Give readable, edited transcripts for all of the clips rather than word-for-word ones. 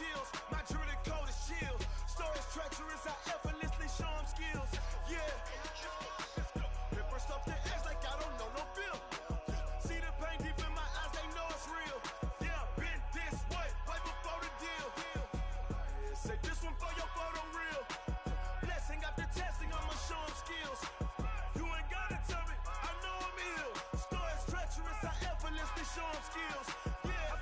chills. My jewelry coat is chill. Stories treacherous, I effortlessly show them skills. Yeah. Paper stuff the edge like I don't know no feel. See the pain deep in my eyes, they know it's real. Yeah, been this way, right before the deal. Say this one for your photo real. Blessing after testing, I'ma show them skills. You ain't gotta tell me, I know I'm ill. Stories treacherous, I effortlessly show them skills. Yeah,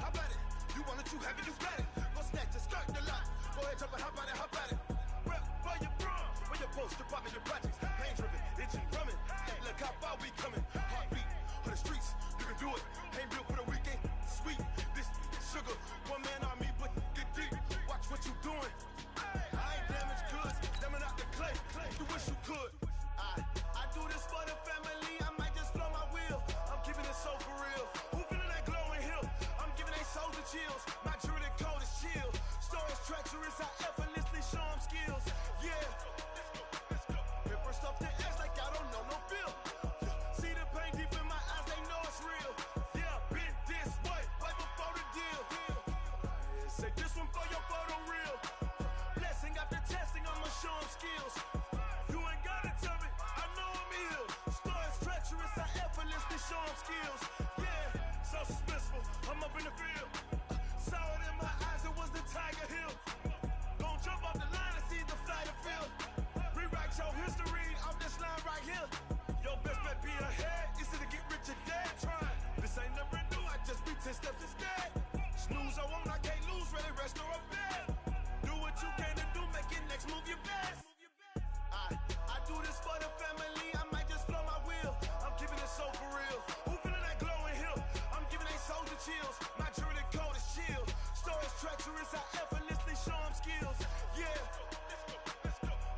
how about it? You want it, you have it, you got it. Go snatch it, skirt the lot. Go ahead, jump it, how about it? Rep where you from, where you post, department, your projects. Pain driven, engine drumming. Look how far we coming. Heartbeat on the streets, you can do it. Ain't built for the weekend, sweet. This sugar, one man army, but get deep. Watch what you doing. I ain't damaged goods, damn out the clay. You wish you could. I do this for the family. I might just blow my wheel. I'm keeping it so for real. Who feeling that glowing hill? I'm giving they souls the chills. My jewelry coat is chill. Stories treacherous, I effortlessly show them skills. Yeah. Paper stuff the edge like I don't know no feel. See the pain deep in my eyes, they know it's real. Yeah, been this way, right before the deal. Say this one for your photo real. Blessing after testing, I'ma show them skills. You ain't gotta tell me, I know I'm ill. Stories treacherous, I effortlessly show them skills. Yeah, so suspenseful, I'm up in the field. Saw it in my eyes, it was the Tiger Hill. Gon' jump off the line and see the flight of field. Rewrite your history off this line right here. Your best bet be ahead, easy to get rich or dead trying. This ain't never new, I just be 10 steps instead. Snooze I won't, I can't lose, ready, rest or up bed. Do what you can to do, make it next move your best. I do this for the family, I might just blow my wheel. I'm keeping it so for real. Who feeling that glowing hill? I'm giving they souls the chills. My jewelry coat is chill. Stories treacherous, I effortlessly show them skills. Yeah.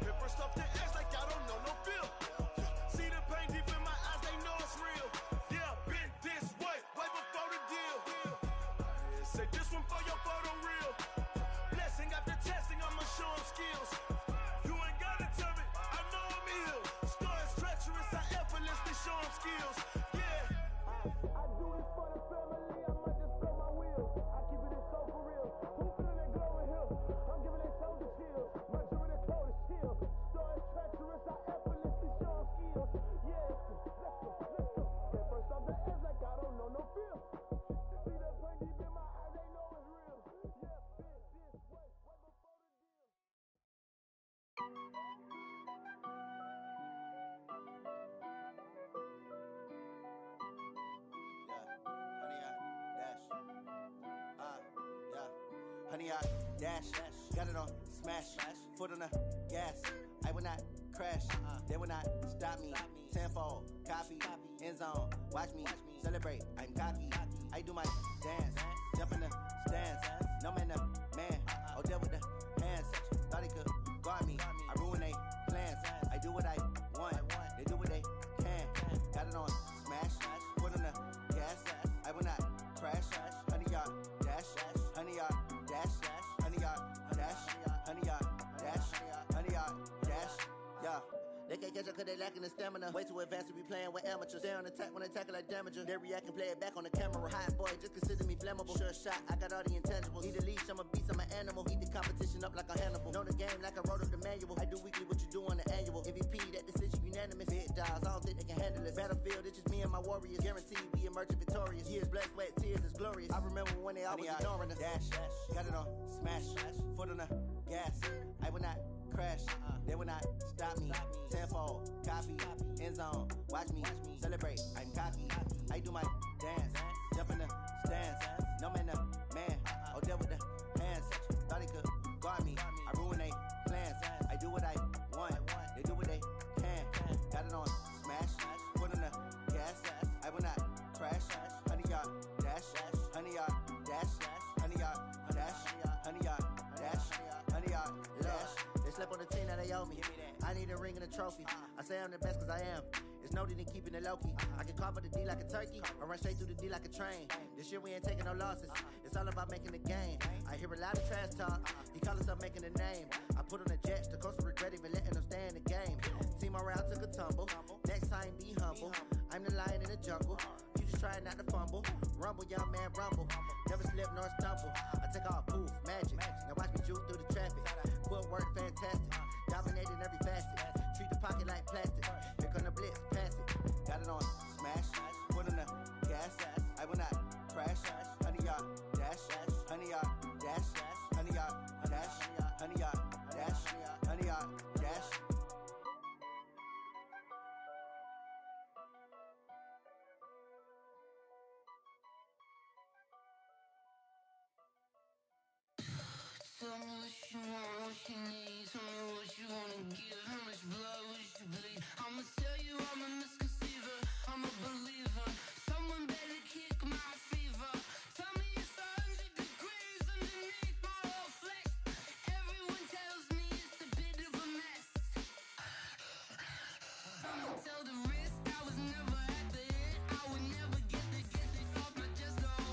Paper stuff the edge like I don't know no feel. See the pain deep in my eyes, they know it's real. Yeah, been this way, right before the deal. Say this one for your photo real. Blessing after testing, I'ma show them skills. You ain't gotta tell me, I know I'm ill. Stories treacherous, I effortlessly show them skills. Yeah. I do this for the family, I might just blow my wheel. I keep it so for real. Who feeling that glowing hill? I'm giving they souls the chills. My jewelry coat is chill. Stories treacherous, I effortlessly show them skills. Yeah, let's go. Get first off the edge like I don't know no feel. See that pain deep in my eyes, they know it's real. Yeah, been this way, right before the deal. Honey, I dash, got it on smash, foot on the gas. I will not crash, they will not stop me. Tenfold, copy, end zone, watch me celebrate. I'm cocky, I do my dance, jump in the stands. No man, the man, oh, deal with the hands. Thought he could guard me, I ruin they plans. I do what I want, they do what they can. Got it on smash, foot on the gas. I will not crash, honey, y'all dash, honey, y'all dash, honey, y'all dash, honey, y'all dash, honey, y'all dash, yeah. They can't catch up cause they lacking the stamina. Way too advanced to be playing with amateurs. Stay on attack when they tackle like damager. They react and play it back on the camera. Hot boy, just consider me flammable. Sure shot, I got all the intangibles. Need a leash, I'm a beast, I'm an animal. Eat the competition up like a Hannibal. Know the game like I wrote up the manual. I do weekly what you do on the annual. MVP, that decision unanimous. Big dials, I don't think they can handle it. Battlefield, it's just me and my warriors. Guaranteed we emerging victorious. Years, blood, sweat, tears, it's glorious. I remember when they always ignoring us. Dash, got it on smash, foot on the gas. I will not crash, they will not stop me. Tenfold, copy, end zone, watch me celebrate. I'm cocky, I do my dance, jump in the stands. No man, the man, oh, deal with the hands. Thought he could guard me, I ruin they plans. I do what I want, they do what they can. Got it on smash, foot on the gas. I will not crash, honey, y'all dash, honey, y'all dash, honey, y'all dash, honey, y'all dash, honey, y'all dash. They slept on the team that they owe me. I need a ring and a trophy. I say I'm the best cause I am. It's no need in keeping it low-key. I can carve up the D like a turkey or run straight through the D like a train. This year we ain't taking no losses. It's all about making the game. I hear a lot of trash talk. He call himself making a name. I put on the jets. The coach will regret even letting them stay in the game. Team around took a tumble. Next time be humble. I'm the lion in the jungle. You just trying not to fumble. Rumble, young man, rumble. Never Never slip nor stumble. I take off, poof, magic. Now watch me juke through the traffic. Footwork fantastic. Dominating every facet. Treat the pocket like plastic. Here come the blitz, pass it. Got it on smash. Foot on the gas. I will not crash. 100-yard dash. 100-yard dash. 100-yard dash. 100-yard dash. 100-yard dash. Tell me what you want, what you need. Tell me what you wanna give. How much blood would you bleed? I'ma tell you I'm a misconceiver. I'm a believer. Someone better kick my fever. Tell me it's 100 degrees underneath my whole flesh. Everyone tells me it's a bit of a mess. I'ma tell the risk I was never at the hit. I would never get the off my chest though.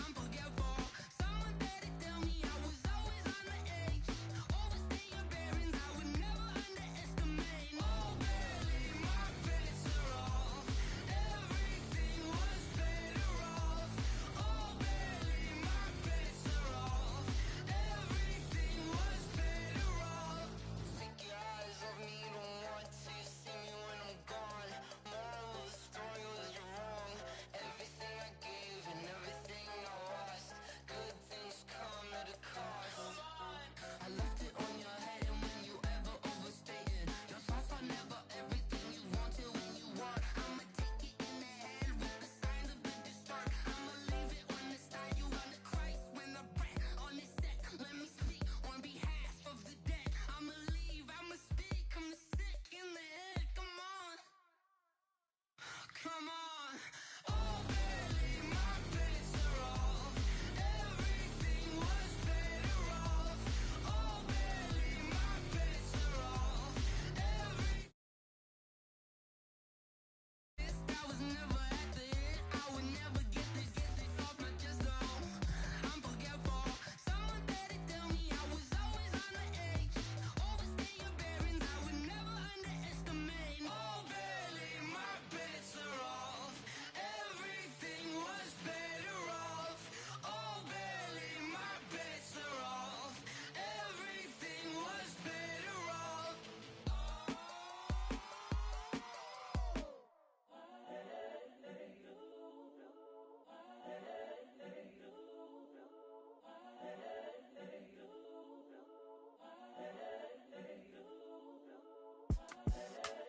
I'm forgetful. Someone better tell me I was always on the edge. Overstay your bearings, I would never underestimate. Oh barely, my bets are off. Everything was better off. Oh barely, my bets are off. Everything was better off. Take your eyes off me, don't want to see me when I'm gone. Moral of the story was you're wrong. Everything I gave and everything I lost. Good things come at a cost. I left it on your head, and when you ever overstay it, your thoughts are never everything you wanted when you want. I'ma take it in the head with the signs of the distort. I'ma leave it on the side. You on the Christ when the breath on this set. Let me speak on behalf of the dead. I'ma leave, I'ma speak. I'm the sick in the head. Come on, come on. Oh barely, my bets are off. Everything was better off. Oh barely, my bets are off. Every risk I was never at the hit. I would never get this off my chest though. I'm forgetful. Someone better tell me I was always on the edge. Overstay your bearings, I would never underestimate. Oh barely, my bets are off. Everything was better off. Oh barely, my bets are off. Everything was better off.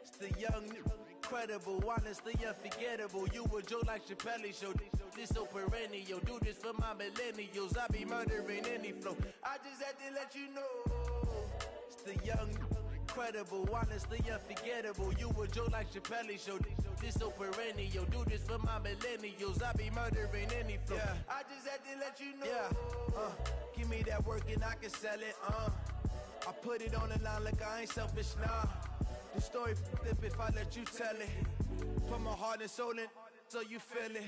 It's the young, incredible, honestly unforgettable. You a Joe like Chappelle show. This so perennial. Do this for my millennials. I be murdering any flow. I just had to let you know. It's the young, incredible, honestly unforgettable. You a Joe like Chappelle show. This so perennial. Do this for my millennials. I be murdering any flow. Yeah. I just had to let you know. Yeah. Give me that work and I can sell it. I put it on the line like I ain't selfish, nah. The story flip if I let you tell it. Put my heart and soul in so you feel it.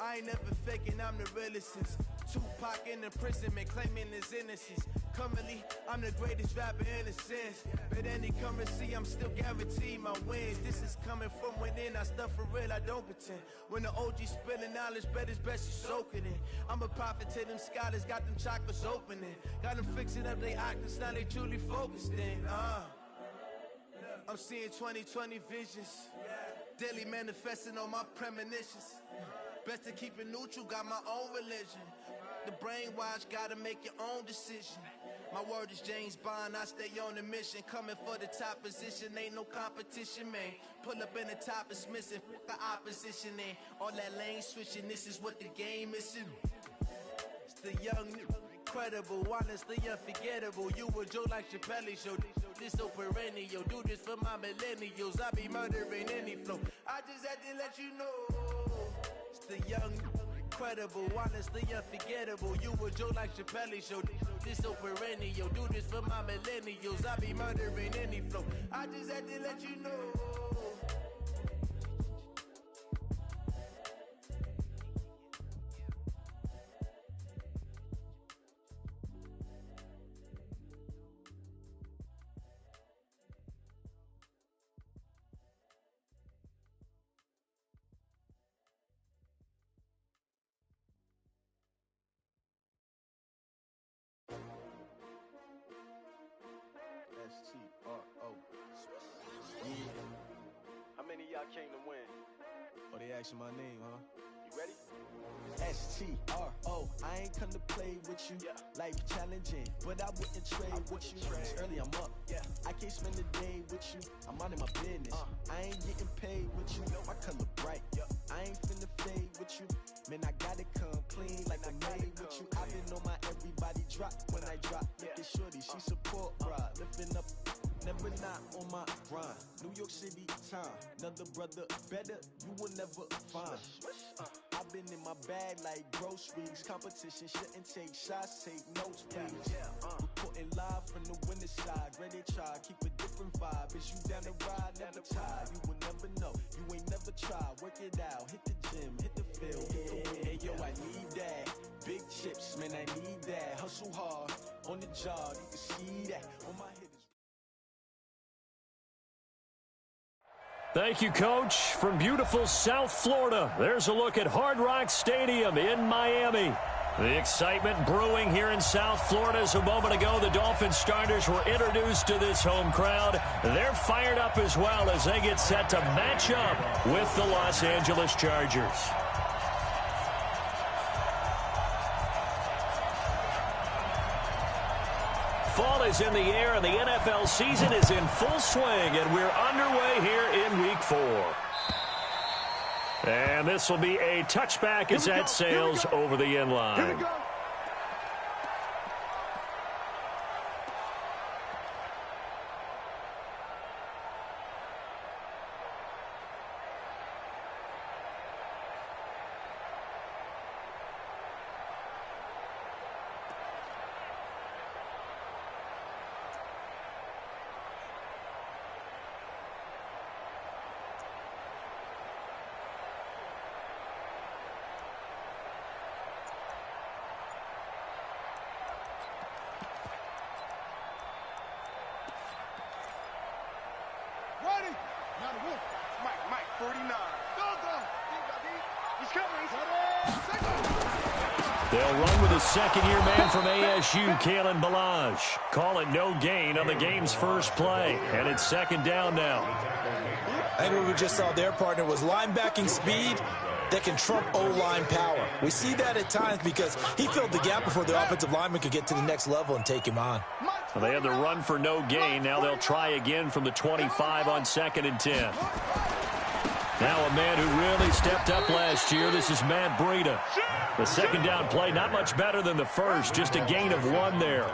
I ain't never faking, I'm the realest since Tupac in imprisonment, claiming his innocence. Currently, I'm the greatest rapper in a sense. But any currency, I'm still guaranteed my wins. This is coming from within, I stuff for real, I don't pretend. When the OG spilling knowledge, bet it's best you soak it in. I'm a prophet to them scholars, got them chakras opening. Got them fixing up they octaves, now they truly focused in. I'm seeing 2020 visions. Daily manifesting on my premonitions. Best to keep it neutral, got my own religion. The brainwash, gotta make your own decision. My word is James Bond, I stay on the mission. Coming for the top position, ain't no competition, man. Pull up in the top is missing, the opposition in. All that lane switching, this is what the game is. It's the young, incredible, honestly unforgettable. You a Joe like Chappelle show. This so perennial. Do this for my millennials. I be murdering any flow. I just had to let you know. It's the young, incredible, honestly unforgettable. You a Joe like Chappelle show. This so perennial. Do this for my millennials. I be murdering any flow. I just had to let you know. came to win. Oh, they asking my name, huh? You ready? S-T-R-O, I ain't come to play with you. Life challenging, but I wouldn't trade with you. It's early, I'm up. I can't spend the day with you. I'm out of my business. I ain't getting paid with you. My color bright. I ain't finna fade with you. Man, I gotta come clean like I made with you. I've been on my everybody drop when I drop. Look at shorty, she support ride. Lifting up, never not on my grind. New York City time, another brother better, you will never find. I've been in my bag like groceries. Competition shouldn't take shots, take notes, please. Reporting live from the winter side. Ready to try, keep a different vibe. Is you down the ride, never tired. You will never know, you ain't never tried. Work it out, hit the gym, hit the field. Hey yo, I need that. Big chips, man, I need that. Hustle hard, on the job, you can see that. On my hitters. Thank you, Coach. From beautiful South Florida, there's a look at Hard Rock Stadium in Miami. The excitement brewing here in South Florida as a moment ago the Dolphins starters were introduced to this home crowd. They're fired up as well as they get set to match up with the Los Angeles Chargers. Fall is in the air, and the NFL season is in full swing, and we're underway here in Week 4. And this will be a touchback as that sails over the end line. Mike, 49. He's coming. They'll run with a second-year man from ASU, Kalen Ballage. Call it no gain on the game's first play, and it's second down now. I think what we just saw their partner was linebacking speed that can trump O-line power. We see that at times because he filled the gap before the offensive lineman could get to the next level and take him on. Well, they had the run for no gain. Now they'll try again from the 25 on 2nd and 10. Now a man who really stepped up last year. This is Matt Breida. The second down play, not much better than the first. Just a gain of 1 there.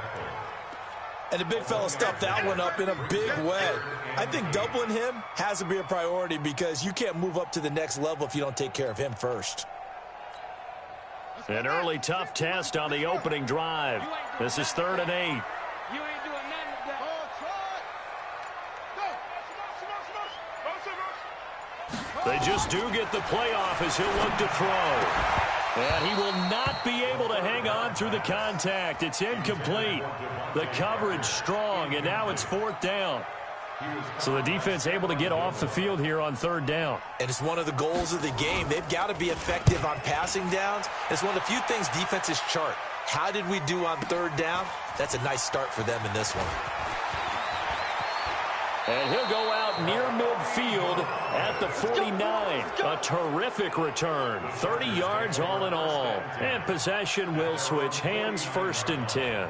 And the big fella stuffed that one up in a big way. I think doubling him has to be a priority because you can't move up to the next level if you don't take care of him first. An early tough test on the opening drive. This is 3rd and 8. They just do get the playoff as he'll look to throw. And he will not be able to hang on through the contact. It's incomplete. The coverage strong, and now it's 4th down. So the defense able to get off the field here on 3rd down. And it's one of the goals of the game. They've got to be effective on passing downs. It's one of the few things defenses chart. How did we do on 3rd down? That's a nice start for them in this one. And he'll go out near midfield at the 49. A terrific return. 30 yards all in all. And possession will switch hands, 1st and 10.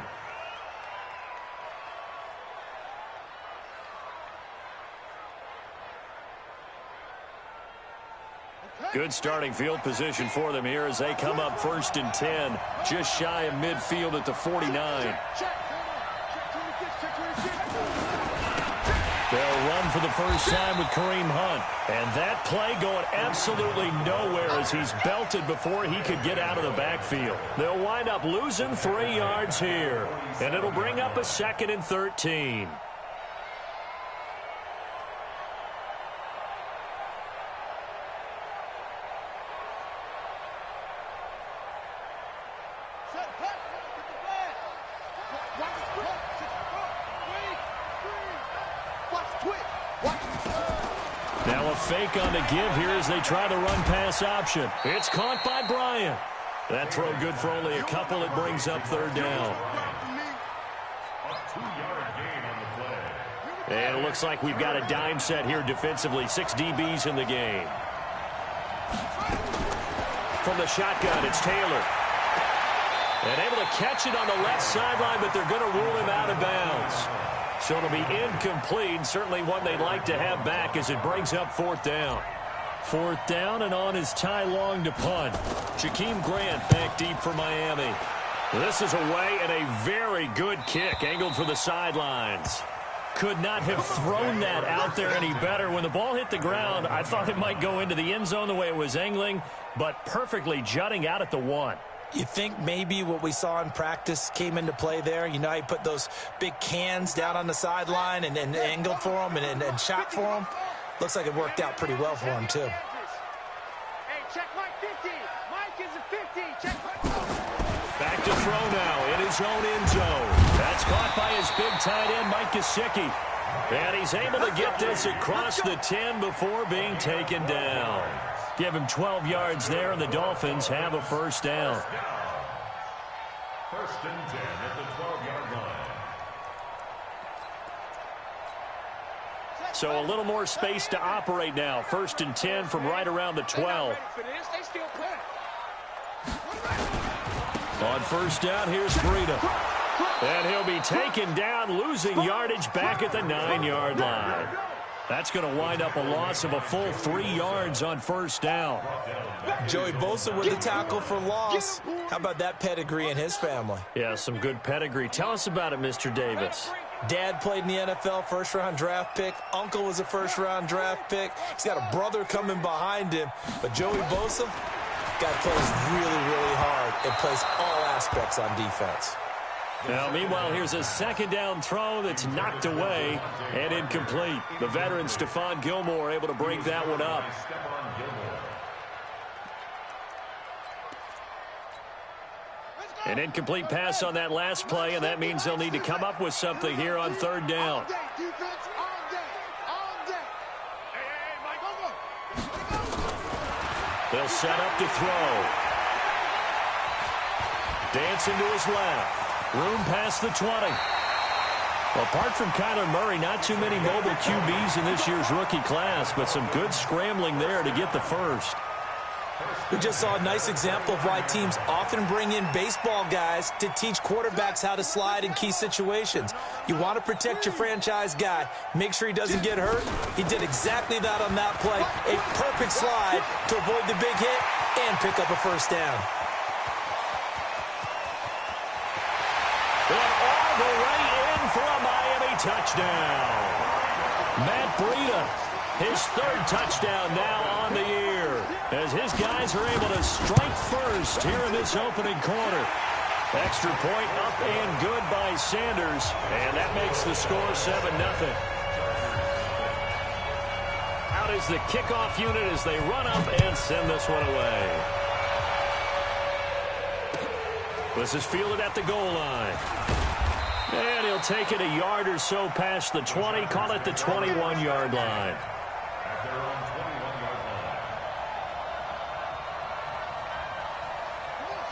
Good starting field position for them here as they come up 1st and 10. Just shy of midfield at the 49. They'll run for the first time with Kareem Hunt. And that play going absolutely nowhere as he's belted before he could get out of the backfield. They'll wind up losing 3 yards here. And it'll bring up a 2nd and 13. Now a fake on the give here as they try the run-pass option. It's caught by Bryant. That throw good for only a couple. It brings up 3rd down. And it looks like we've got a dime set here defensively. 6 DBs in the game. From the shotgun, it's Taylor. And able to catch it on the left sideline, but they're going to rule him out of bounds. So it'll be incomplete. Certainly one they'd like to have back as it brings up 4th down. 4th down, and on is Ty Long to punt. Jakeem Grant back deep for Miami. This is away, and a very good kick angled for the sidelines. Could not have thrown that out there any better. When the ball hit the ground, I thought it might go into the end zone the way it was angling, but perfectly jutting out at the 1. You think maybe what we saw in practice came into play there? You know, he put those big cans down on the sideline and angled for them and shot for them. Looks like it worked out pretty well for him, too. Hey, check Mike 50. Mike is a 50. Check Mike. Back to throw now in his own end zone. That's caught by his big tight end, Mike Gesicki. And he's able to get this across the 10 before being taken down. Give him 12 yards there, and the Dolphins have a 1st down. 1st and 10 at the 12-yard line. So a little more space to operate now. 1st and 10 from right around the 12. On 1st down, here's Breida. And he'll be taken down, losing yardage back at the 9-yard line. That's going to wind up a loss of a full 3 yards on 1st down. Joey Bosa with the tackle for loss. How about that pedigree in his family? Yeah, some good pedigree. Tell us about it, Mr. Davis. Dad played in the NFL, 1st-round draft pick. Uncle was a 1st-round draft pick. He's got a brother coming behind him. But Joey Bosa, guy plays really, really hard and plays all aspects on defense. Now, meanwhile, here's a 2nd down throw that's knocked away and incomplete. The veteran Stephon Gilmore able to break that one up. An incomplete pass on that last play, and that means they'll need to come up with something here on 3rd down. They'll set up to throw. Dancing to his left. Room past the 20. Apart from Kyler Murray, not too many mobile QBs in this year's rookie class, but some good scrambling there to get the 1st. We just saw a nice example of why teams often bring in baseball guys to teach quarterbacks how to slide in key situations. You want to protect your franchise guy. Make sure he doesn't get hurt. He did exactly that on that play. A perfect slide to avoid the big hit and pick up a 1st down. And all the way in for a Miami touchdown. Matt Breida, his 3rd touchdown now on the year, as his guys are able to strike first here in this opening quarter. Extra point up and good by Sanders, and that makes the score 7-0. Out is the kickoff unit as they run up and send this one away. This is fielded at the goal line. And he'll take it a yard or so past the 20, call it the 21-yard line.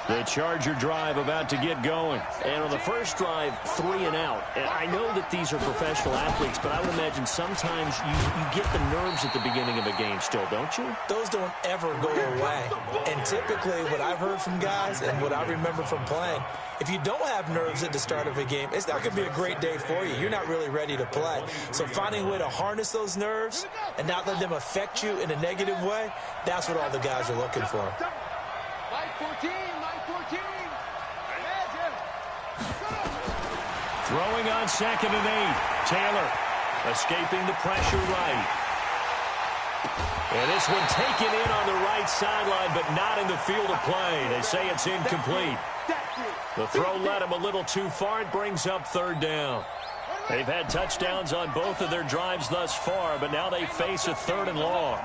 The Charger drive about to get going. And on the first drive, 3 and out. And I know that these are professional athletes, but I would imagine sometimes you get the nerves at the beginning of a game still, don't you? Those don't ever go away. And typically what I've heard from guys and what I remember from playing, if you don't have nerves at the start of a game, it's not going to be a great day for you. You're not really ready to play. So finding a way to harness those nerves and not let them affect you in a negative way, that's what all the guys are looking for. Mike 14. Throwing on 2nd and 8. Taylor escaping the pressure right. And this one taken in on the right sideline, but not in the field of play. They say it's incomplete. The throw led him a little too far. It brings up 3rd down. They've had touchdowns on both of their drives thus far, but now they face a 3rd and long.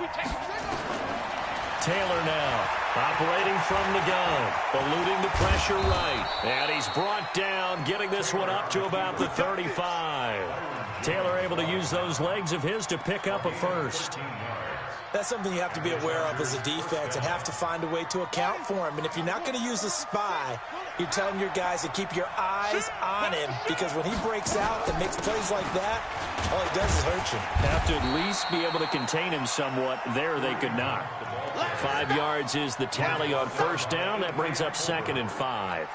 Taylor now operating from the gun, eluding the pressure right. And he's brought down, getting this one up to about the 35. Taylor able to use those legs of his to pick up a 1st. That's something you have to be aware of as a defense and have to find a way to account for him. And if you're not going to use a spy, you're telling your guys to keep your eyes on him, because when he breaks out and makes plays like that, all he does is hurt you. Have to at least be able to contain him somewhat. There they could not. 5 yards is the tally on first down. That brings up 2nd and 5.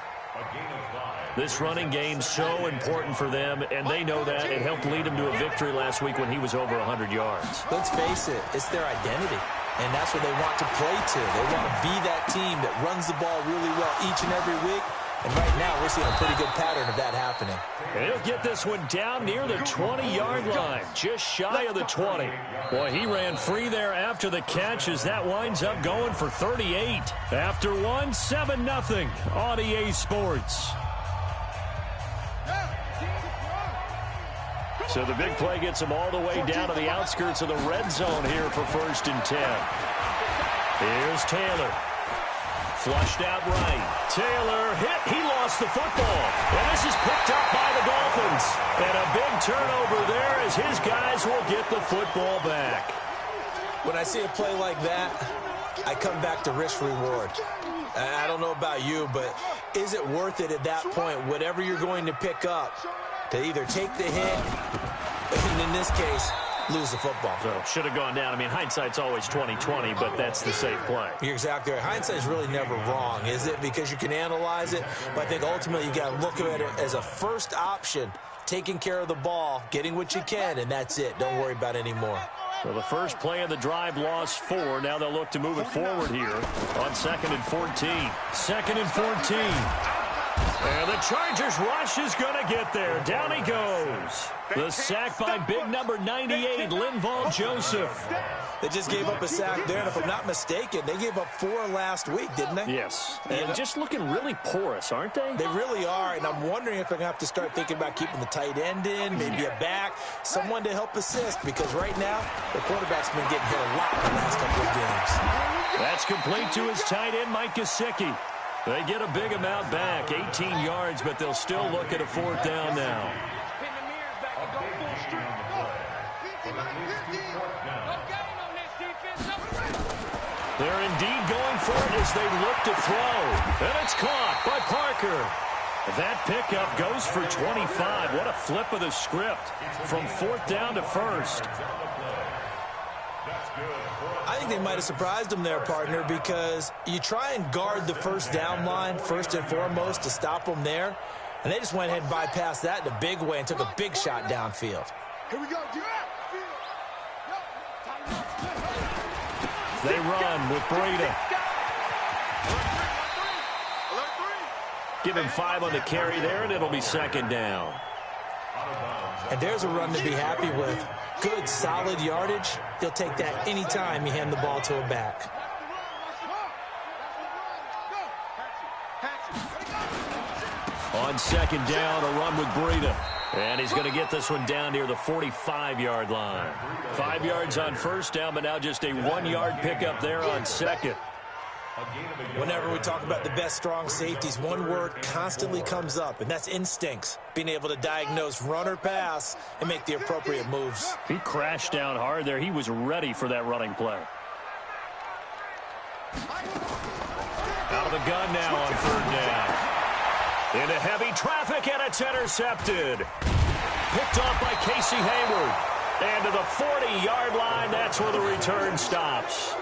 This running game's so important for them, and they know that. It helped lead them to a victory last week when he was over 100 yards. Let's face it, it's their identity, and that's what they want to play to. They want to be that team that runs the ball really well each and every week, and right now we're seeing a pretty good pattern of that happening. And he'll get this one down near the 20-yard line, just shy of the 20. Boy, he ran free there after the catch as that winds up going for 38. After one, 7-0 on EA Sports. So the big play gets him all the way down to the outskirts of the red zone here for 1st and 10. Here's Taylor. Flushed out right. Taylor hit. He lost the football. And this is picked up by the Dolphins. And a big turnover there as his guys will get the football back. When I see a play like that, I come back to risk-reward. I don't know about you, but is it worth it at that point, whatever you're going to pick up, to either take the hit, and in this case, lose the football? So should have gone down. I mean, hindsight's always 20/20, but that's the safe play. You're exactly right. Hindsight's really never wrong, is it? Because you can analyze it, but I think ultimately you got to look at it as a first option, taking care of the ball, getting what you can, and that's it. Don't worry about any more. Well, the first play of the drive lost 4. Now they'll look to move it forward here on 2nd and 14. 2nd and 14. And the Chargers rush is going to get there. Down he goes. The sack by big number 98, Linval Joseph. They just gave up a sack there, and if I'm not mistaken, they gave up 4 last week, didn't they? Yes. And just looking really porous, aren't they? They really are, and I'm wondering if they're going to have to start thinking about keeping the tight end in, maybe a back, someone to help assist, because right now, the quarterback's been getting hit a lot in the last couple of games. That's complete to his tight end, Mike Gesicki. They get a big amount back, 18 yards, but they'll still look at a 4th down now. They're indeed going for it as they look to throw. And it's caught by Parker. That pickup goes for 25. What a flip of the script from 4th down to 1st. I think they might have surprised him there, partner, because you try and guard the 1st down line first and foremost to stop them there, and they just went ahead and bypassed that in a big way and took a big shot downfield. Here we go. They run with Breida. Give him 5 on the carry there, and it'll be 2nd down. And there's a run to be happy with. Good, solid yardage. He'll take that anytime you hand the ball to a back. On 2nd down, a run with Breida. And he's going to get this one down near the 45-yard line. 5 yards on 1st down, but now just a 1-yard pickup there on 2nd. Whenever we talk about the best strong safeties, one word constantly comes up, and that's instincts. Being able to diagnose run or pass and make the appropriate moves. He crashed down hard there. He was ready for that running play. Out of the gun now on 3rd down. Into heavy traffic, and it's intercepted. Picked off by Casey Hayward. And to the 40-yard line, that's where the return stops.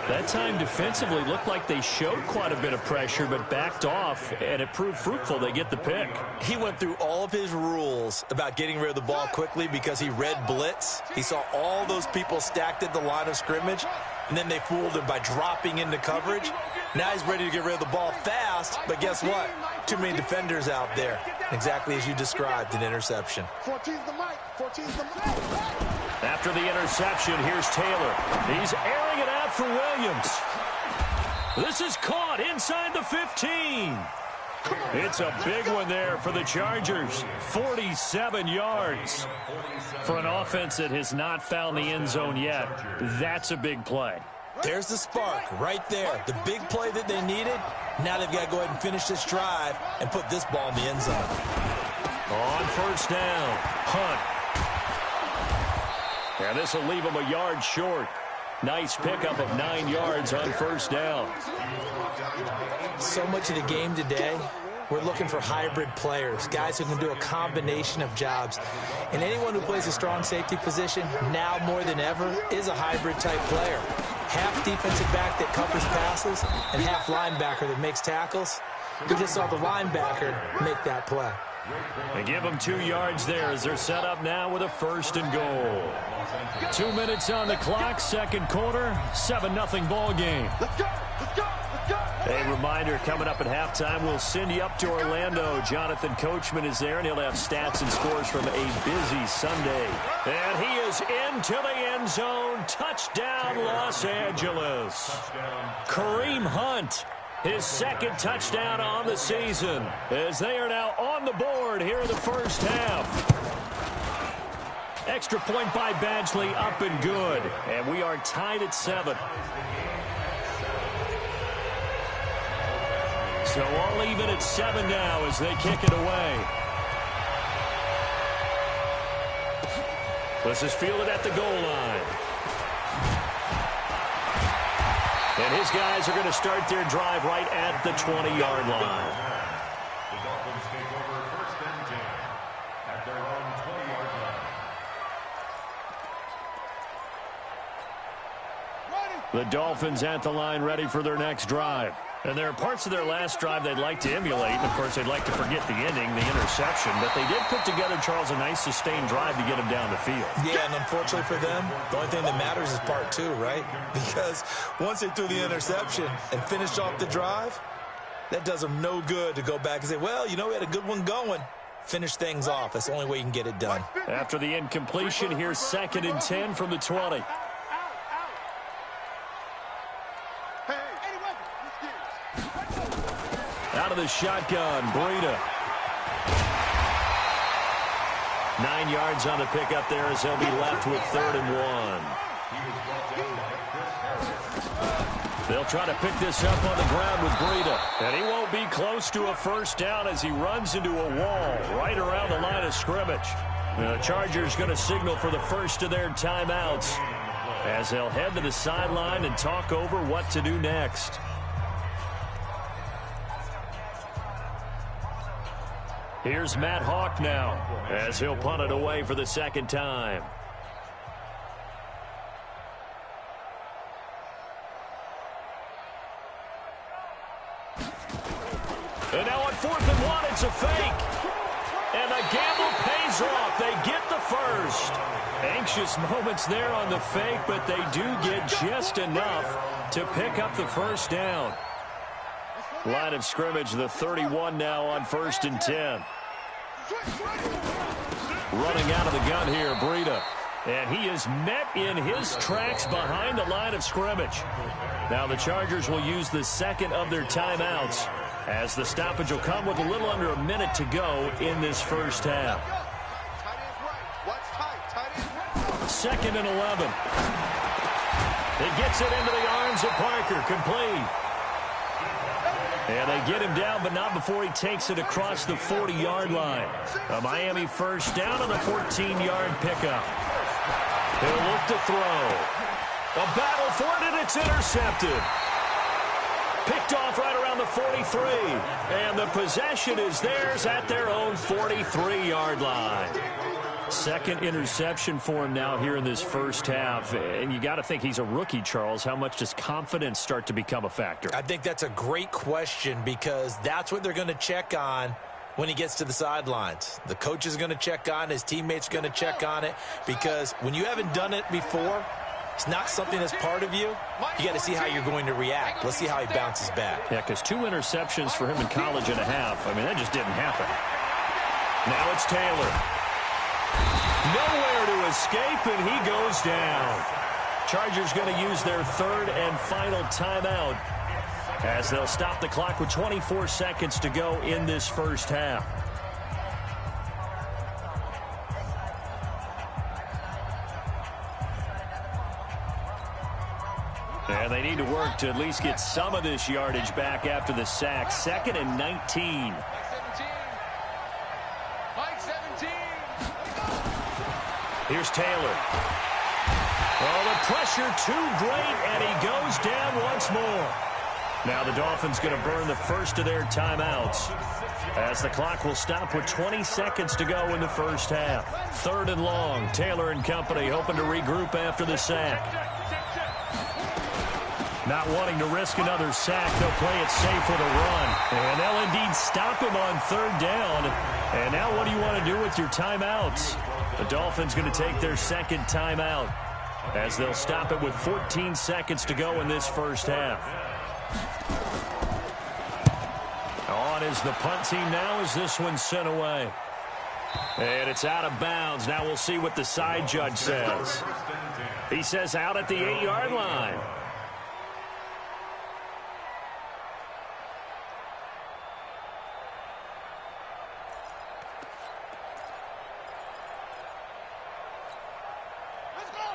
That time defensively looked like they showed quite a bit of pressure, but backed off, and it proved fruitful. They get the pick. He went through all of his rules about getting rid of the ball quickly because he read blitz. He saw all those people stacked at the line of scrimmage, and then they fooled him by dropping into coverage. Now he's ready to get rid of the ball fast, but guess what? Too many defenders out there. Exactly as you described, an interception. 14's the mic. 14's the mic. After the interception, here's Taylor. He's airing it out for Williams. This is caught inside the 15. It's a big one there for the Chargers. 47 yards. For an offense that has not found the end zone yet, that's a big play. There's the spark right there. The big play that they needed. Now they've got to go ahead and finish this drive and put this ball in the end zone. On 1st down, Hunt. And this will leave him a yard short. Nice pickup of 9 yards on first down. So much of the game today, we're looking for hybrid players, guys who can do a combination of jobs. And anyone who plays a strong safety position, now more than ever, is a hybrid-type player. Half defensive back that covers passes and half linebacker that makes tackles. We just saw the linebacker make that play. They give them 2 yards there as they're set up now with a 1st and goal. 2 minutes on the clock, second quarter, 7-0 ball game. Let's go! Let's go! Let's go! A reminder, coming up at halftime, we'll send you up to Orlando. Jonathan Coachman is there, and he'll have stats and scores from a busy Sunday. And he is into the end zone. Touchdown, Los Angeles. Kareem Hunt, his 2nd touchdown on the season, as they are now on the board here in the first half. Extra point by Badgley, up and good. And we are tied at 7. So all even at 7 now as they kick it away. This is fielded at the goal line. And his guys are going to start their drive right at the 20-yard line. The Dolphins take over 1st and 10 at their own 20-yard line. The Dolphins at the line, ready for their next drive. And there are parts of their last drive they'd like to emulate. And, of course, they'd like to forget the ending, the interception. But they did put together, Charles, a nice sustained drive to get them down the field. Yeah, and unfortunately for them, the only thing that matters is part 2, right? Because once they threw the interception and finished off the drive, that does them no good to go back and say, well, you know, we had a good one going. Finish things off. That's the only way you can get it done. After the incompletion, here's 2nd and 10 from the 20. Out of the shotgun, Breida. 9 yards on the pickup there as they'll be left with 3rd and 1. They'll try to pick this up on the ground with Breida. And he won't be close to a 1st down as he runs into a wall right around the line of scrimmage. The Chargers going to signal for the first of their timeouts as they'll head to the sideline and talk over what to do next. Here's Matt Hawk now as he'll punt it away for the 2nd time. And now on 4th and 1, it's a fake. And the gamble pays off. They get the first. Anxious moments there on the fake, but they do get just enough to pick up the 1st down. Line of scrimmage, the 31 now on 1st and 10. Running out of the gun here, Breida. And he is met in his tracks behind the line of scrimmage. Now the Chargers will use the 2nd of their timeouts as the stoppage will come with a little under a minute to go in this first half. 2nd and 11. It gets it into the arms of Parker, complete. And they get him down, but not before he takes it across the 40-yard line. A Miami 1st down on the 14-yard pickup. He'll look to throw. A battle for it, and it's intercepted. Picked off right around the 43. And the possession is theirs at their own 43-yard line. 2nd interception for him now here in this first half. And you got to think he's a rookie, Charles. How much does confidence start to become a factor? I think that's a great question because that's what they're going to check on when he gets to the sidelines. The coach is going to check on it. His teammates are going to check on it because when you haven't done it before, it's not something that's part of you. You got to see how you're going to react. Let's see how he bounces back. Yeah, because 2 interceptions for him in college and a half. I mean, that just didn't happen. Now it's Taylor. Nowhere to escape, and he goes down. Chargers going to use their 3rd and final timeout as they'll stop the clock with 24 seconds to go in this first half. And they need to work to at least get some of this yardage back after the sack. 2nd and 19. Here's Taylor. Oh, the pressure too great, and he goes down once more. Now the Dolphins going to burn the first of their timeouts as the clock will stop with 20 seconds to go in the first half. 3rd and long. Taylor and company hoping to regroup after the sack. Not wanting to risk another sack, they'll play it safe with a run. And they'll indeed stop him on 3rd down. And now what do you want to do with your timeouts? The Dolphins going to take their second timeout as they'll stop it with 14 seconds to go in this first half. On is the punt team now as this one's sent away. And it's out of bounds. Now we'll see what the side judge says. He says out at the 8-yard line.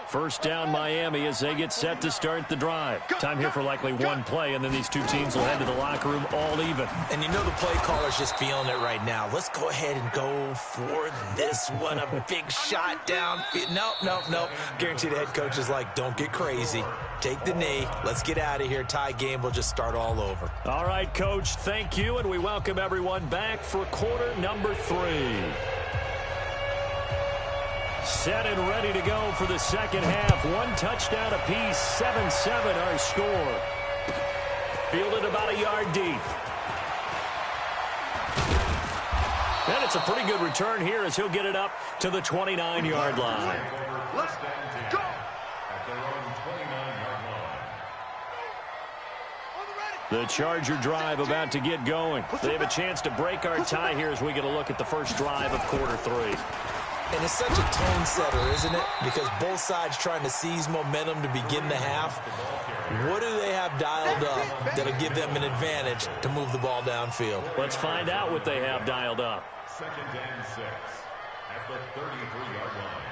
First down Miami as they get set to start the drive. Time here for likely one play, and then these two teams will head to the locker room all even. And you know the play caller's just feeling it right now. Let's go ahead and go for this one. A big shot down. Nope. Guarantee the head coach is like, don't get crazy. Take the knee. Let's get out of here. Tie game. We'll just start all over. All right, Coach. Thank you, and we welcome everyone back for quarter number 3. Set and ready to go for the second half. One touchdown apiece, 7-7 our score. Fielded about a yard deep. And it's a pretty good return here as he'll get it up to the 29-yard line. Let's go. At their own 29-yard line. The Charger drive about to get going. They have a chance to break our tie here as we get a look at the first drive of quarter 3. And it's such a tone setter, isn't it? Because both sides trying to seize momentum to begin the half. What do they have dialed up that'll give them an advantage to move the ball downfield? Let's find out what they have dialed up. 2nd and 6 at the 33-yard line.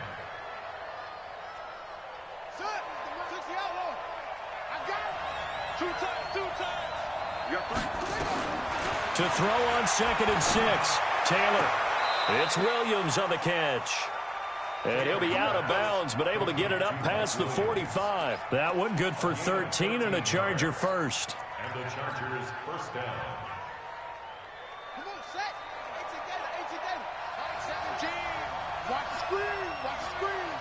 Set. 60 out low. I got it. 2 times. You got 3. To throw on 2nd and 6. Taylor. It's Williams on the catch. And he'll be out of bounds, but able to get it up past the 45. That one good for 13 and a Charger first. And the Chargers first down. Come on, set. 8 together. 17. Watch the screen.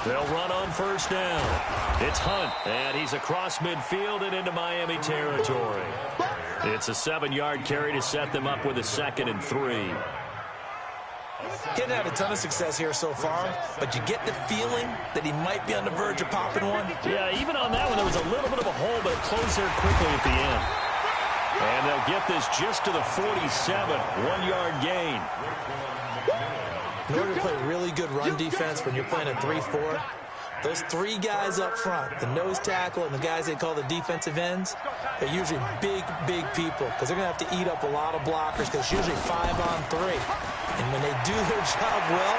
They'll run on first down. It's Hunt, and he's across midfield and into Miami territory. It's a 7-yard carry to set them up with a 2nd and 3. Hadn't had a ton of success here so far, but you get the feeling that he might be on the verge of popping one. Yeah, even on that one, there was a little bit of a hole, but it closed there quickly at the end. And they'll get this just to the 47, 1-yard gain. In order to play really good run defense when you're playing a 3-4, those 3 guys up front, the nose tackle and the guys they call the defensive ends, they're usually big people because they're going to have to eat up a lot of blockers because it's usually 5 on 3. And when they do their job well,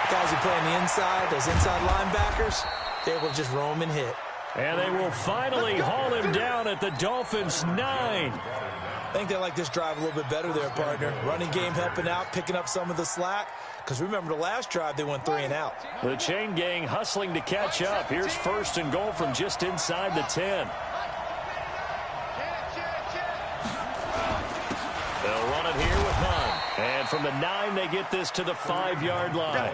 the guys who play on the inside, those inside linebackers, they will just roam and hit. And they will finally haul him down at the Dolphins' 9. I think they like this drive a little bit better there, partner. Running game helping out, picking up some of the slack. Because remember, the last drive, they went 3 and out. The chain gang hustling to catch up. Here's 1st and goal from just inside the 10. They'll run it here with Hunt. And from the 9, they get this to the 5-yard line.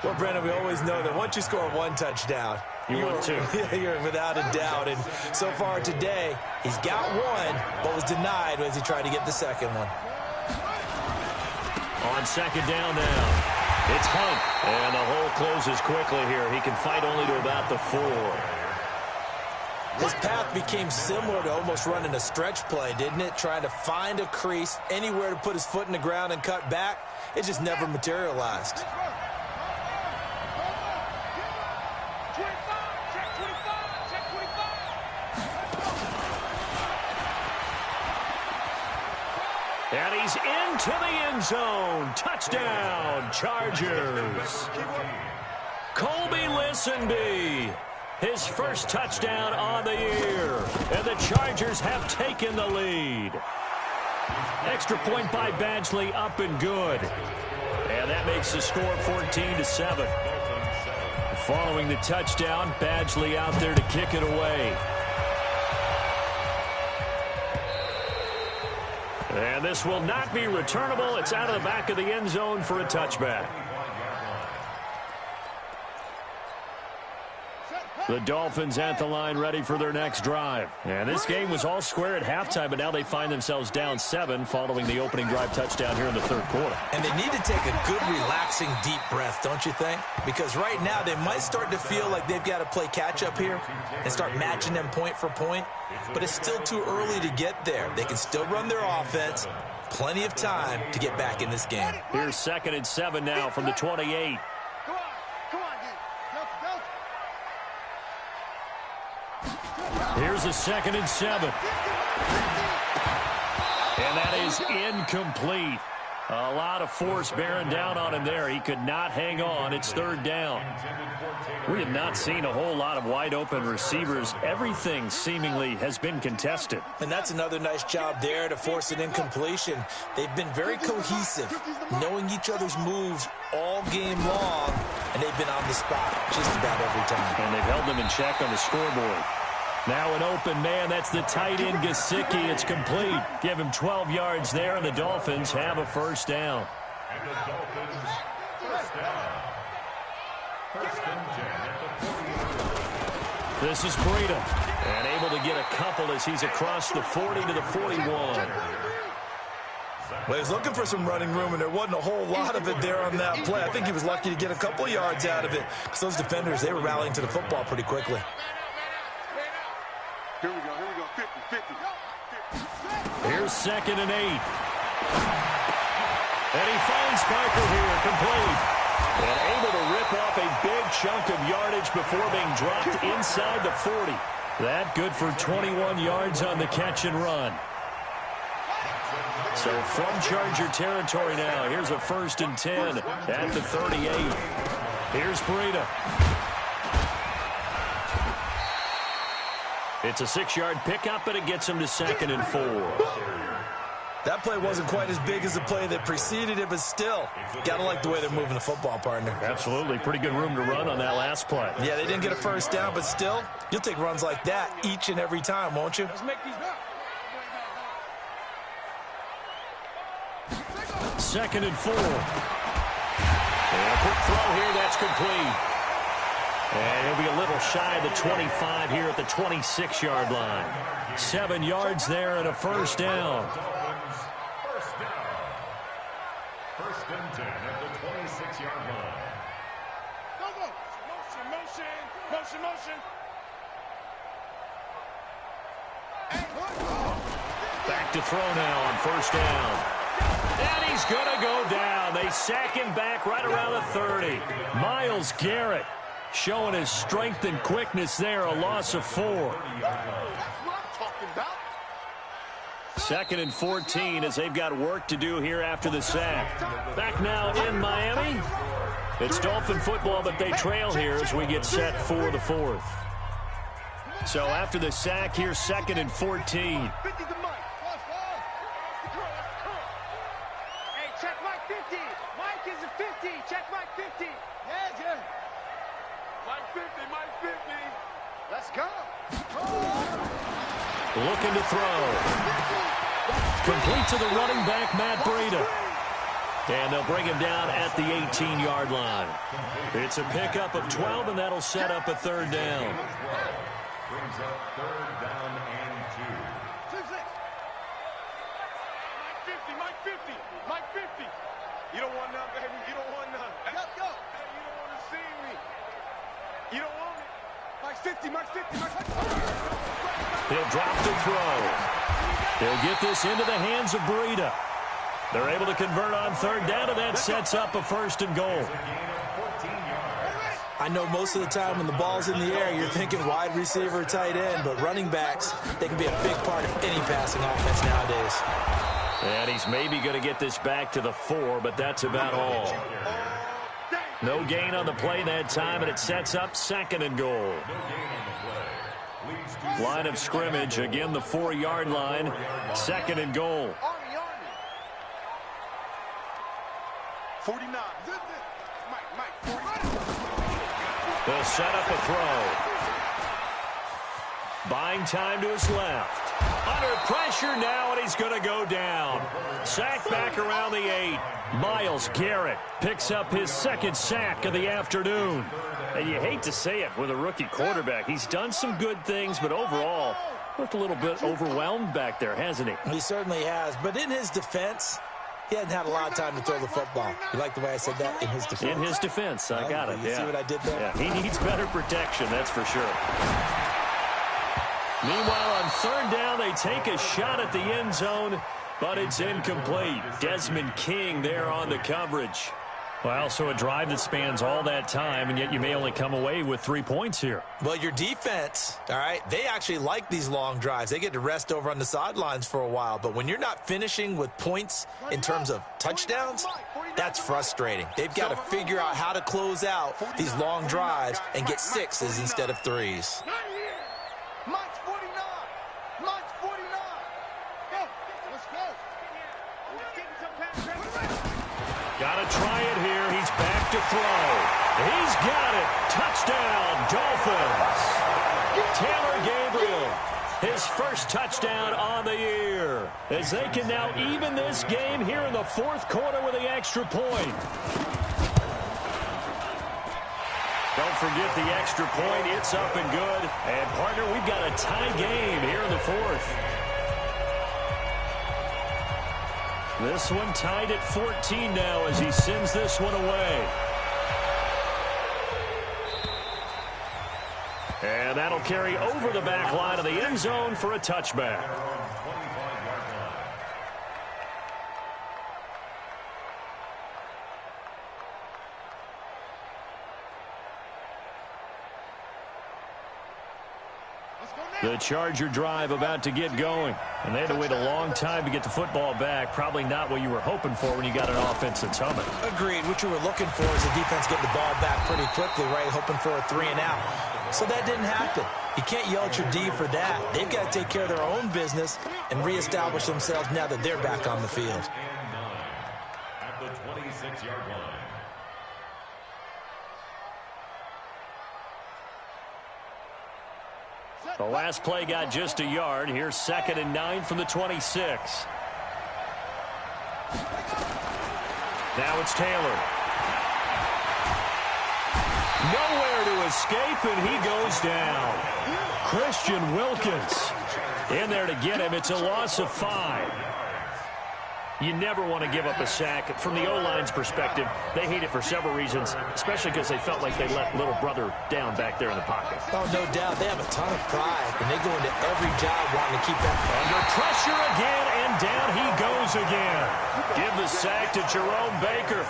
Well, Brandon, we always know that once you score 1 touchdown, you're without a doubt. And so far today, he's got 1, but was denied as he tried to get the 2nd one. On 2nd down now, it's Hunt. And the hole closes quickly here. He can fight only to about the 4. His path became similar to almost running a stretch play, didn't it? Trying to find a crease, anywhere to put his foot in the ground and cut back. It just never materialized. And he's into the end zone. Touchdown, Chargers. Colby Listenby, his first touchdown on the year. And the Chargers have taken the lead. Extra point by Badgley, up and good. And that makes the score 14-7. Following the touchdown, Badgley out there to kick it away. And this will not be returnable. It's out of the back of the end zone for a touchback. The Dolphins at the line ready for their next drive. And this game was all square at halftime, but now they find themselves down 7 following the opening drive touchdown here in the third quarter. And they need to take a good, relaxing, deep breath, don't you think? Because right now they might start to feel like they've got to play catch-up here and start matching them point for point. But it's still too early to get there. They can still run their offense. Plenty of time to get back in this game. Here's 2nd and 7 now from the 28. Here's a 2nd and 7. And that is incomplete. A lot of force bearing down on him there. He could not hang on. It's 3rd down. We have not seen a whole lot of wide open receivers. Everything seemingly has been contested. And that's another nice job there to force an incompletion. They've been very cohesive, knowing each other's moves all game long, and they've been on the spot just about every time. And they've held them in check on the scoreboard. Now an open man, that's the tight end, Gesicki. It's complete. Give him 12 yards there, and the Dolphins have a 1st down. And the Dolphins, 1st down. 1st and 10 at the 40. This is Breida, and able to get a couple as he's across the 40 to the 41. Well, he was looking for some running room, and there wasn't a whole lot of it there on that play. I think he was lucky to get a couple yards out of it, because those defenders, they were rallying to the football pretty quickly. Here we go, 50, 50. Here's 2nd and 8. And he finds Parker here, complete. And able to rip off a big chunk of yardage before being dropped inside the 40. That good for 21 yards on the catch and run. So from Charger territory now, here's a 1st and 10 at the 38. Here's Breida. It's a 6-yard pickup, but it gets him to 2nd and 4. That play wasn't quite as big as the play that preceded it, but still, got to like the way they're moving the football, partner. Absolutely. Pretty good room to run on that last play. Yeah, they didn't get a 1st down, but still, you'll take runs like that each and every time, won't you? Let's make these up. 2nd and 4. And a quick throw here, that's complete. And he'll be a little shy of the 25 here at the 26-yard line. 7 yards there and a 1st down. 1st down. 1st and 10 at the 26-yard line. Go. Motion. Back to throw now on 1st down. And he's going to go down. They sack him back right around the 30. Myles Garrett showing his strength and quickness there, a loss of 4. That's what I'm talking about. 2nd and 14 as they've got work to do here after the sack. Back now in Miami. It's Dolphin football, but they trail here as we get set for the 4th. So after the sack, here's 2nd and 14. 50 to Mike. Hey, check Mike 50. Mike is a 50. Check Mike 50. Yeah, Jim. Mike 50. Let's go. Looking to throw. Complete to the running back, Matt Breida. And they'll bring him down at the 18-yard line. It's a pickup of 12, and that'll set up a 3rd down. Brings up 3rd down and 2. 2-6. Mike 50. You don't want none, baby. You don't want none. Let's go. Hey, you don't want to see me. You don't want it. Mike 50. He'll drop the throw. They'll get this into the hands of Breida. They're able to convert on 3rd down, and that sets up a 1st and goal. I know most of the time when the ball's in the air, you're thinking wide receiver, tight end, but running backs, they can be a big part of any passing offense nowadays. And he's maybe going to get this back to the 4, but that's about all. No gain on the play that time, and it sets up 2nd and goal. Line of scrimmage, again the 4-yard line, 2nd and goal. 49. Mike, 49. The He'll set up a throw. Buying time to his left. Under pressure now, and he's going to go down. Sack back around the 8. Myles Garrett picks up his second sack of the afternoon. And you hate to say it with a rookie quarterback. He's done some good things, but overall, looked a little bit overwhelmed back there, hasn't he? He certainly has. But in his defense, he hadn't had a lot of time to throw the football. You like the way I said that? In his defense? In his defense. I got it. You see what I did there? Yeah, he needs better protection, that's for sure. Meanwhile, on third down, they take a shot at the end zone, but it's incomplete. Desmond King there on the coverage. Well, so a drive that spans all that time, and yet you may only come away with 3 points here. Well, your defense, all right, they actually like these long drives. They get to rest over on the sidelines for a while. But when you're not finishing with points in terms of touchdowns, that's frustrating. They've got to figure out how to close out these long drives and get 6s instead of 3s. Mike's 49. Mike's 49. Go. Let's go. Got to try it here. He's back to throw. He's got it. Touchdown, Dolphins. Taylor Gabriel, his first touchdown on the year, as they can now even this game here in the fourth quarter with the extra point. Don't forget the extra point. It's up and good. And, partner, we've got a tie game here in the fourth. This one tied at 14 now as he sends this one away. And that'll carry over the back line of the end zone for a touchback. The Charger drive about to get going. And they had to wait a long time to get the football back. Probably not what you were hoping for when you got an offense that's humming. Agreed. What you were looking for is the defense getting the ball back pretty quickly, right? Hoping for a 3-and-out. So that didn't happen. You can't yell at your D for that. They've got to take care of their own business and reestablish themselves now that they're back on the field. At the 26-yard line. The last play got just a yard. Here's 2nd and 9 from the 26. Now it's Taylor. Nowhere to escape, and he goes down. Christian Wilkins in there to get him. It's a loss of 5. You never want to give up a sack. From the O-line's perspective, they hate it for several reasons, especially because they felt like they let little brother down back there in the pocket. Oh, no doubt. They have a ton of pride, and they go into every job wanting to keep that. Under pressure again, and down he goes again. Give the sack to Jerome Baker.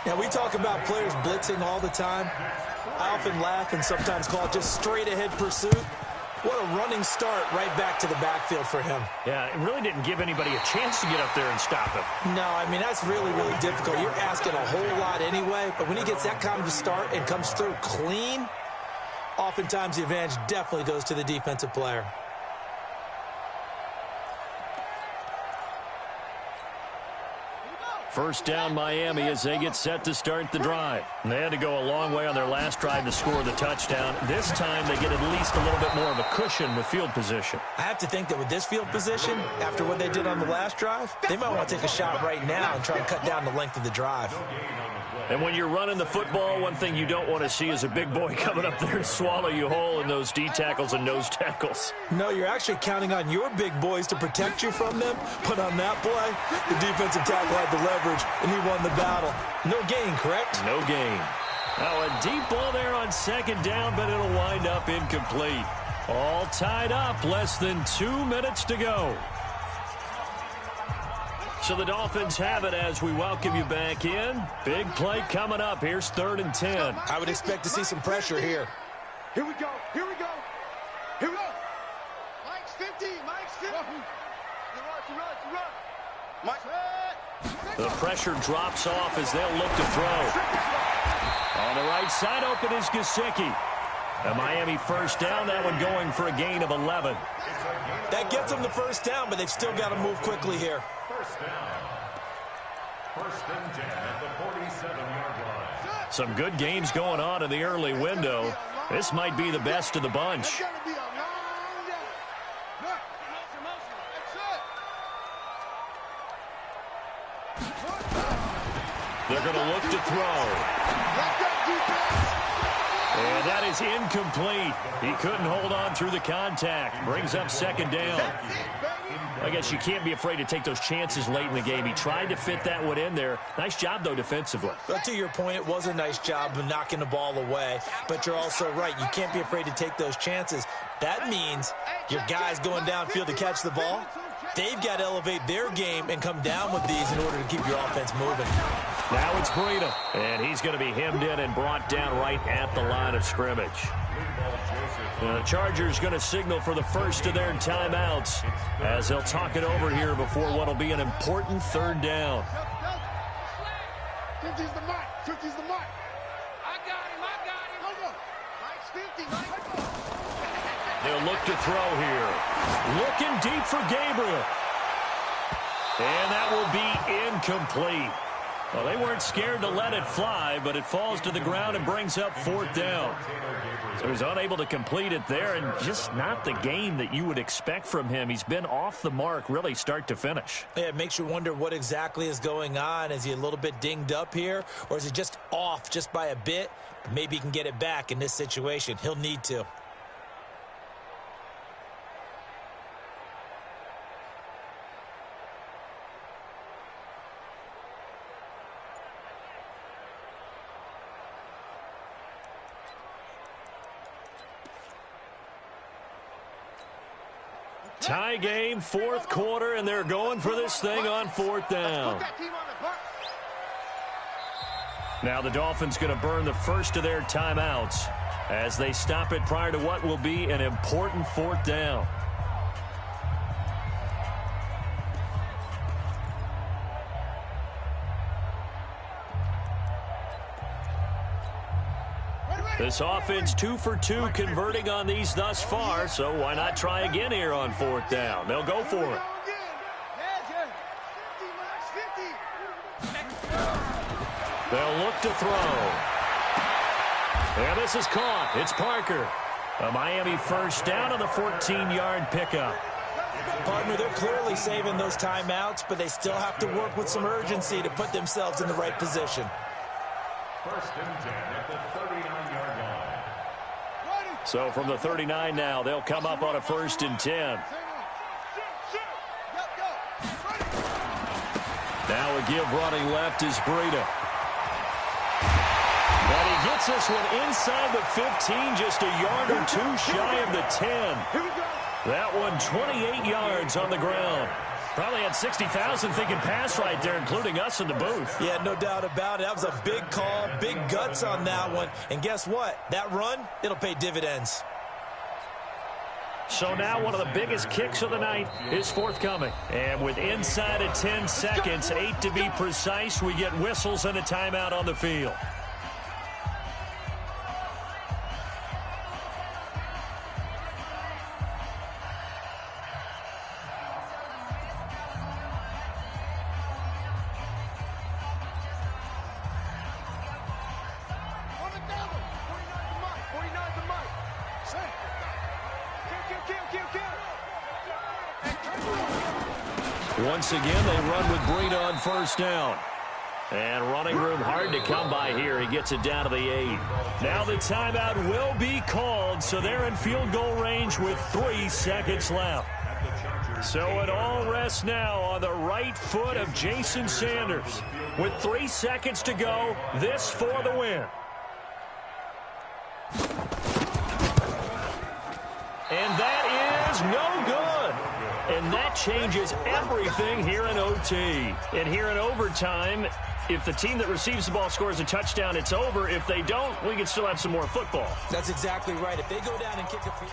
Now, we talk about players blitzing all the time. I often laugh and sometimes call it just straight-ahead pursuit. What a running start right back to the backfield for him. Yeah, it really didn't give anybody a chance to get up there and stop him. No, I mean, that's really, really difficult. You're asking a whole lot anyway, but when he gets that kind of a start and comes through clean, oftentimes the advantage definitely goes to the defensive player. First down Miami as they get set to start the drive. They had to go a long way on their last drive to score the touchdown. This time they get at least a little bit more of a cushion with field position. I have to think that with this field position, after what they did on the last drive, they might want to take a shot right now and try and cut down the length of the drive. And when you're running the football, one thing you don't want to see is a big boy coming up there and swallow you whole in those D tackles and nose tackles. No, you're actually counting on your big boys to protect you from them. But on that play, the defensive tackle had the leverage, and he won the battle. No gain, correct? No gain. Now a deep ball there on 2nd down, but it'll wind up incomplete. All tied up, less than 2 minutes to go. So the Dolphins have it as we welcome you back in. Big play coming up. Here's 3rd and 10. I would expect to see some pressure here. Here we go. Here we go. Here we go. Mike's 50. Mike's 50. Run. Mike. The pressure drops off as they'll look to throw. On the right side, open is Gesicki. A Miami first down, that one going for a gain of 11. That gets them the first down, but they've still got to move quickly here. First down. 1st and 10 at the 47-yard line. Some good games going on in the early window. This might be the best of the bunch. They're going to look to throw. And that is incomplete. He couldn't hold on through the contact. Brings up second down. I guess you can't be afraid to take those chances late in the game. He tried to fit that one in there. Nice job, though, defensively. But to your point, it was a nice job of knocking the ball away. But you're also right. You can't be afraid to take those chances. That means your guys going downfield to catch the ball, they've got to elevate their game and come down with these in order to keep your offense moving. Now it's Breida, and he's going to be hemmed in and brought down right at the line of scrimmage. Now the Chargers going to signal for the first of their timeouts as they'll talk it over here before what will be an important third down. 50's the mic. 50's the mic. I got him. Hold on. Mike's 50. They'll look to throw here. Looking deep for Gabriel. And that will be incomplete. Well, they weren't scared to let it fly, but it falls to the ground and brings up fourth down. So he's unable to complete it there, and just not the game that you would expect from him. He's been off the mark really start to finish. Yeah, it makes you wonder what exactly is going on. Is he a little bit dinged up here, or is he just off just by a bit? Maybe he can get it back in this situation. He'll need to. Tie game, fourth quarter, and they're going for this thing on fourth down. Now the Dolphins going to burn the first of their timeouts as they stop it prior to what will be an important fourth down. This offense 2 for 2 converting on these thus far, so why not try again here on fourth down? They'll go for it. They'll look to throw. And this is caught. It's Parker. A Miami first down on the 14-yard pickup. Partner, they're clearly saving those timeouts, but they still have to work with some urgency to put themselves in the right position. First and 10 at the 39-yard line. So from the 39 now, they'll come up on a first and 10. Now a give running left is Breida. And he gets this one inside the 15, just a yard or two shy of the 10. That one 28 yards on the ground. Probably had 60,000 thinking pass right there, including us in the booth. Yeah, no doubt about it. That was a big call, big guts on that one. And guess what? That run, it'll pay dividends. So now one of the biggest kicks of the night is forthcoming. And with inside of 10 seconds, 8 to be precise, we get whistles and a timeout on the field. Once again, they run with Breida on first down. And running room hard to come by here. He gets it down to the 8. Now the timeout will be called, so they're in field goal range with 3 seconds left. So it all rests now on the right foot of Jason Sanders. With 3 seconds to go, this for the win. And that is no good. And that changes everything here in OT. And here in overtime, if the team that receives the ball scores a touchdown, it's over. If they don't, we can still have some more football. That's exactly right. If they go down and kick a field.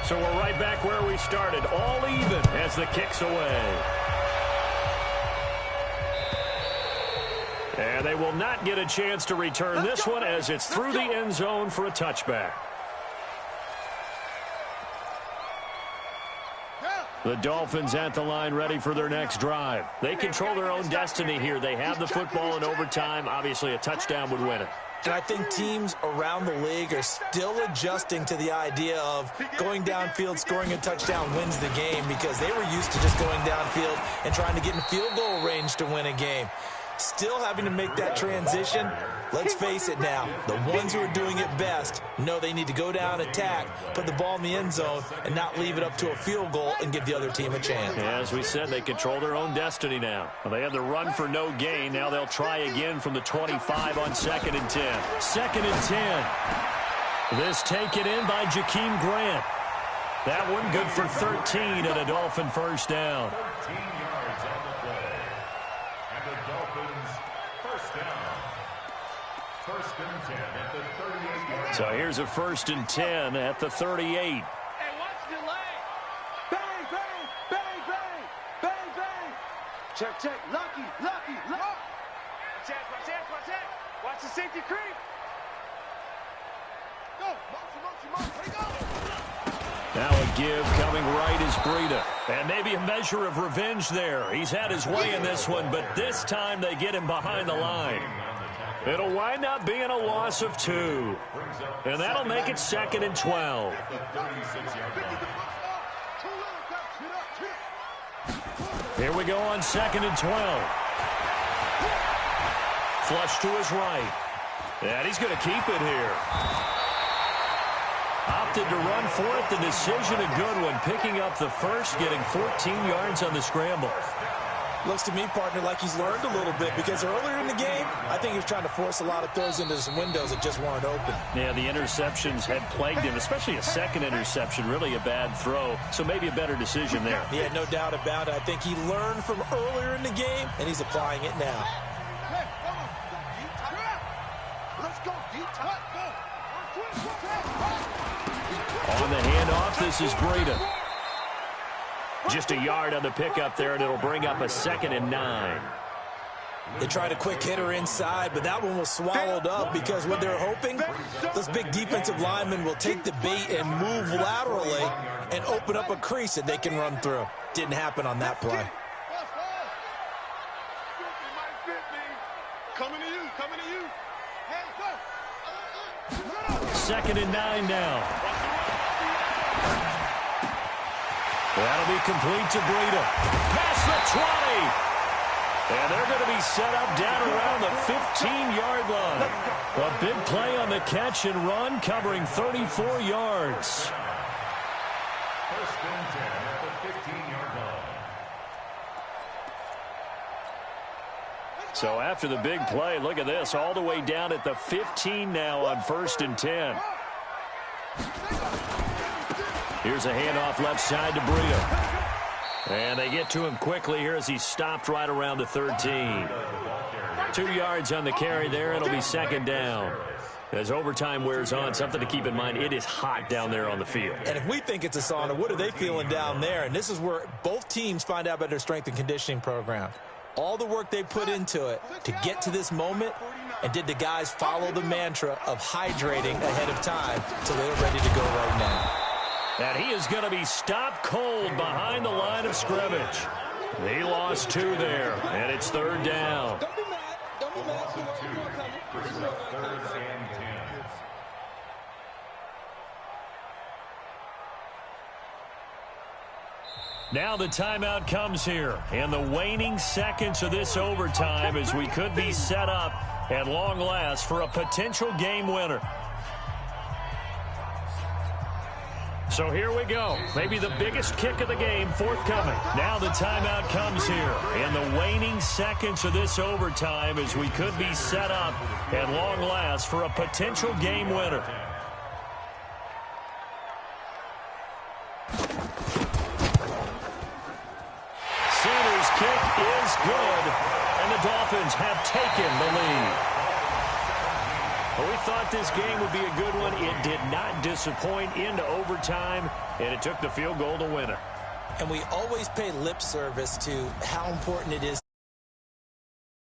So we're right back where we started, all even as the kick's away. And they will not get a chance to return this one as it's through the end zone for a touchback. The Dolphins at the line ready for their next drive. They control their own destiny here. They have the football in overtime. Obviously, a touchdown would win it. And I think teams around the league are still adjusting to the idea of going downfield, scoring a touchdown wins the game, because they were used to just going downfield and trying to get in field goal range to win a game. Still having to make that transition. Let's face it now, the ones who are doing it best know they need to go down, attack, put the ball in the end zone, and not leave it up to a field goal and give the other team a chance. Yeah, as we said, they control their own destiny now. Well, they had the run for no gain. Now they'll try again from the 25 on 2nd and 10. 2nd and 10. This taken in by Jakeem Grant. That one good for 13 and a Dolphin first down. 13 yards on the play. And the Dolphins first down. 1st and 10 at the 38-yard. So here's a 1st and 10 at the 38. Hey, watch the leg. Bang, bang, bang, bang, bang, bang. Check, check. Lucky, lucky, lucky. Watch out, watch out, watch out. Watch the safety creep. Go, motion, motion, motion. Here you go. Now a give coming right is Breida. And maybe a measure of revenge there. He's had his way in this one, but this time they get him behind the line. It'll wind up being a loss of 2. And that'll make it 2nd and 12. Here we go on 2nd and 12. Flush to his right. And he's going to keep it here. Opted to run for it. The decision a good one. Picking up the first, getting 14 yards on the scramble. Looks to me, partner, like he's learned a little bit, because earlier in the game, I think he was trying to force a lot of throws into some windows that just weren't open. Yeah, the interceptions had plagued him, especially a second interception, really a bad throw. So maybe a better decision there. Yeah, no doubt about it. I think he learned from earlier in the game, and he's applying it now. Let's go, On the handoff, this is Breida. Just a yard on the pickup there, and it'll bring up a 2nd and 9. They tried a quick hitter inside, but that one was swallowed up, because what they're hoping, those big defensive linemen will take the bait and move laterally and open up a crease that they can run through. Didn't happen on that play. Coming to you, coming to you. Hey, go. 2nd and 9 now. That'll be complete to Breida. Past the 20. And they're going to be set up down around the 15-yard line. A big play on the catch and run, covering 34 yards. 1st and 10 at the 15-yard line. So after the big play, look at this, all the way down at the 15 now on 1st and 10. Here's a handoff left side to Breida. And they get to him quickly here as he's stopped right around the 13. 2 yards on the carry there. It'll be 2nd down. As overtime wears on, something to keep in mind, it is hot down there on the field. And if we think it's a sauna, what are they feeling down there? And this is where both teams find out about their strength and conditioning program. All the work they put into it to get to this moment, and did the guys follow the mantra of hydrating ahead of time so they're ready to go right now. And he is going to be stopped cold behind the line of scrimmage. He lost 2 there, and it's 3rd down. Don't be mad. Don't be mad. 3rd and 10. Now the timeout comes here, and the waning seconds of this overtime as we could be set up at long last for a potential game winner. So here we go. Maybe the biggest kick of the game forthcoming. Now the timeout comes here, and the waning seconds of this overtime as we could be set up at long last for a potential game winner. Sanders' kick is good, and the Dolphins have taken the lead. Well, we thought this game would be a good one. It did not disappoint into overtime, and it took the field goal to win it. And we always pay lip service to how important it is